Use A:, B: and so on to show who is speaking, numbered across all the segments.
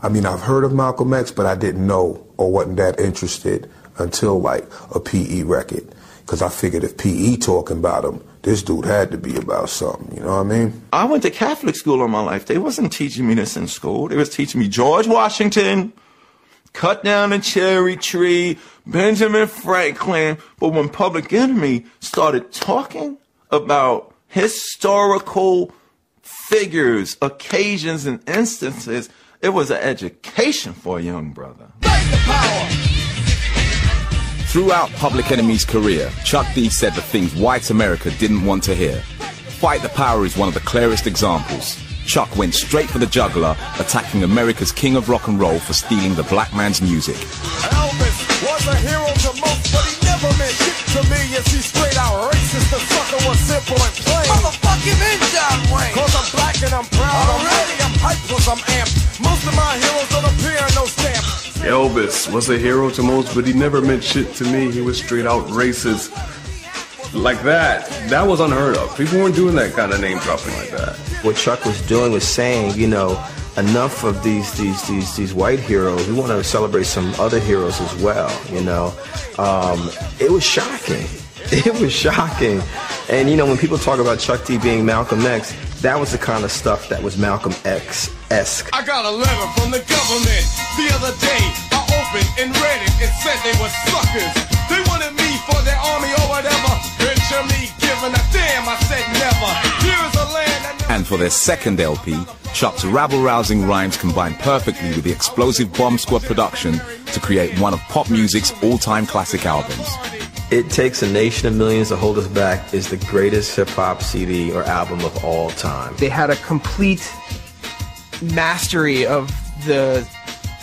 A: I mean, I've heard of Malcolm X, but I didn't know or wasn't that interested until like a PE record. Because I figured if PE talking about him, this dude had to be about something, you know what I mean?
B: I went to Catholic school all my life. They wasn't teaching me this in school. They was teaching me George Washington, cut down a cherry tree, Benjamin Franklin. But when Public Enemy started talking about historical figures, occasions, and instances, it was an education for a young brother.
C: Fight the power!
D: Throughout Public Enemy's career, Chuck D said the things white America didn't want to hear. Fight the Power is one of the clearest examples. Chuck went straight for the jugular, attacking America's king of rock and roll for stealing the black man's music.
C: Elvis was a hero to most, but he never meant shit to me. Yes, he's straight out racist. The sucker was simple and plain. Motherfucking in John Wayne. Cause I'm black and I'm proud. I'm ready, I'm hyped, cause I'm amped. Most of my heroes don't appear in no stamp.
E: Elvis was a hero to most, but he never meant shit to me. He was straight out racist. Like that. That was unheard of. People weren't doing that kind of name dropping like that.
F: What Chuck was doing was saying, you know, enough of these white heroes. We want to celebrate some other heroes as well, you know. It was shocking. It was shocking. And, you know, when people talk about Chuck D being Malcolm X, that was the kind of stuff that was Malcolm X-esque.
C: I got a letter from the government the other day. I opened and read it and said they were suckers. They wanted me for their army or whatever. Picture me giving a damn, I said never. Here is a land that never...
D: And for their second LP, Chuck's rabble-rousing rhymes combined perfectly with the explosive Bomb Squad production to create one of pop music's all-time classic albums.
F: It Takes a Nation of Millions to Hold Us Back is the greatest hip-hop CD or album of all time.
G: They had a complete mastery of the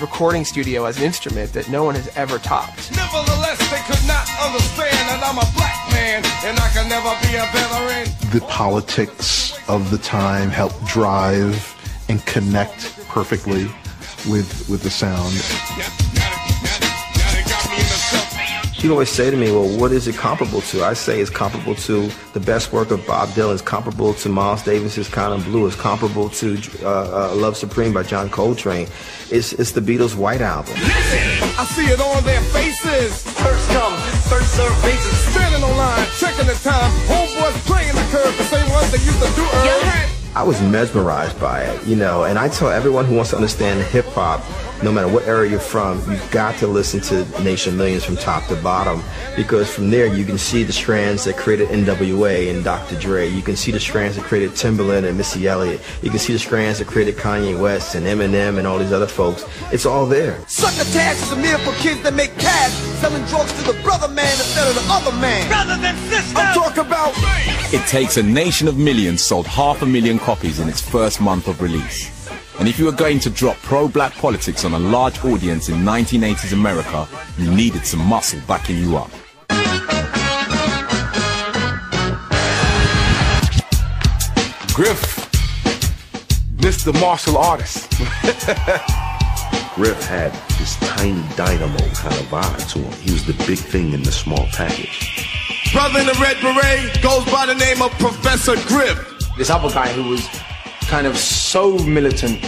G: recording studio as an instrument that no one has ever topped.
C: Nevertheless, they could not understand that I'm a black man and I can never be a veteran.
H: The politics of the time helped drive and connect perfectly with the sound.
F: She'd always say to me, well, what is it comparable to? I say it's comparable to the best work of Bob Dylan. It's comparable to Miles Davis's Kind of Blue. It's comparable to Love Supreme by John Coltrane. It's the Beatles' White Album.
C: I see it on their faces. First come, first serve basis. Standing on line, checking the time. Homeboys playing the curve, the same ones they used to do.
F: I was mesmerized by it, you know, and I tell everyone who wants to understand hip-hop, no matter what area you're from, you've got to listen to Nation of Millions from top to bottom, because from there you can see the strands that created NWA and Dr. Dre. You can see the strands that created Timberland and Missy Elliott. You can see the strands that created Kanye West and Eminem and all these other folks. It's all there.
C: Succotash is a meal for kids that make cash, selling drugs to the brother man instead of the other man. Brother than sister. I'm talking about...
D: It Takes a Nation of Millions sold 500,000 copies in its first month of release. And if you were going to drop pro-black politics on a large audience in 1980s America, you needed some muscle backing you up.
E: Griff, Mr. Martial Artist.
I: Griff had this tiny dynamo kind of vibe to him. He was the big thing in the small package.
C: Brother in the red beret goes by the name of Professor Griff.
G: This other guy who was kind of so militant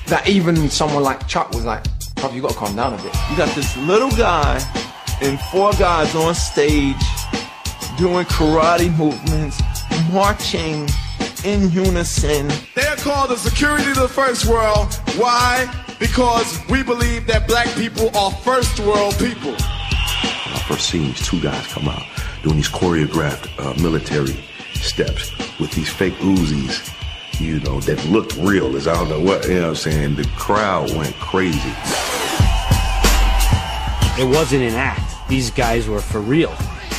G: that even someone like Chuck was like, "Prof, you gotta calm down a bit."
B: You got this little guy and 4 guys on stage doing karate movements, marching in unison.
C: They're called the security of the first world. Why? Because we believe that black people are first world people.
I: When I first seen these 2 guys come out doing these choreographed military steps with these fake Uzis, you know, that looked real as I don't know what, you know what I'm saying? The crowd went crazy.
J: It wasn't an act. These guys were for real.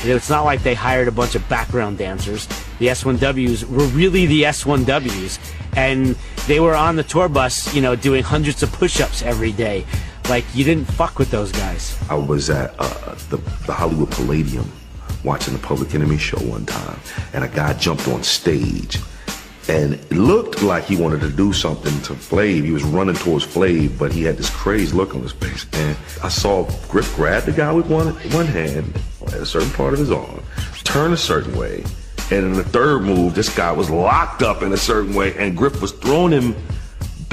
J: It's not like they hired a bunch of background dancers. The S1Ws were really the S1Ws. And they were on the tour bus, you know, doing hundreds of push-ups every day. Like, you didn't fuck with those guys.
I: I was at the Hollywood Palladium watching the Public Enemy show one time, and a guy jumped on stage, and it looked like he wanted to do something to Flav. He was running towards Flav, but he had this crazed look on his face, and I saw Griff grab the guy with one hand at a certain part of his arm, turn a certain way, and in the third move, this guy was locked up in a certain way, and Griff was throwing him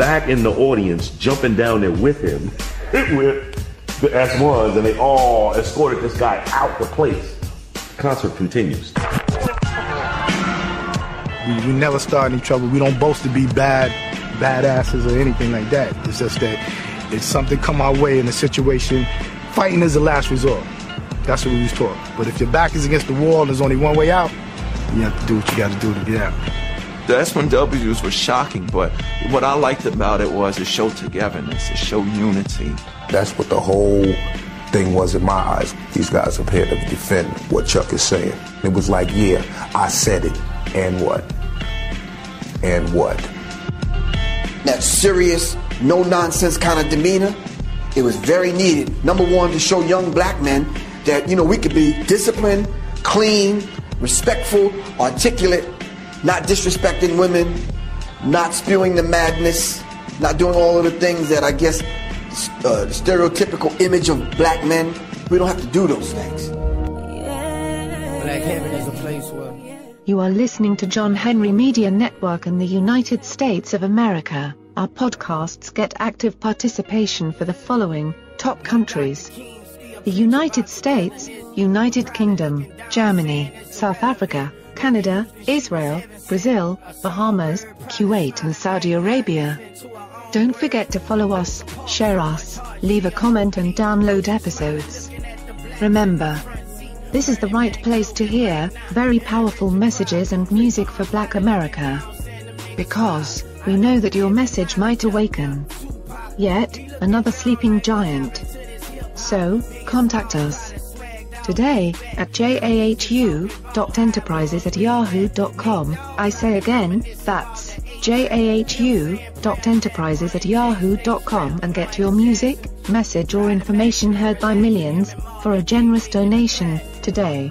I: back in the audience, jumping down there with him, with the S1s, and they all escorted this guy out the place. The concert continues.
K: We never start any trouble. We don't boast to be badasses or anything like that. It's just that if something come our way in a situation, fighting is the last resort. That's what we was taught. But if your back is against the wall and there's only one way out, you have to do what you got to do to get out.
B: The S1Ws were shocking, but what I liked about it was it showed togetherness, it showed unity.
A: That's what the whole thing was in my eyes. These guys are here to defend what Chuck is saying. It was like, yeah, I said it, and what? And what?
L: That serious, no-nonsense kind of demeanor, it was very needed. Number one, to show young black men that, you know, we could be disciplined, clean, respectful, articulate, not disrespecting women, not spewing the madness, not doing all of the things that I guess the stereotypical image of black men, we don't have to do those things.
M: Black Heaven is a place where...
N: You are listening to John Henry Media Network in the United States of America. Our podcasts get active participation for the following top countries: the United States, United Kingdom, Germany, South Africa, Canada, Israel, Brazil, Bahamas, Kuwait and Saudi Arabia. Don't forget to follow us, share us, leave a comment and download episodes. Remember, this is the right place to hear very powerful messages and music for Black America. Because we know that your message might awaken yet another sleeping giant. So, contact us today at jahu.enterprises@yahoo.com. I say again, that's jahu.enterprises@yahoo.com, and get your music, message or information heard by millions for a generous donation today.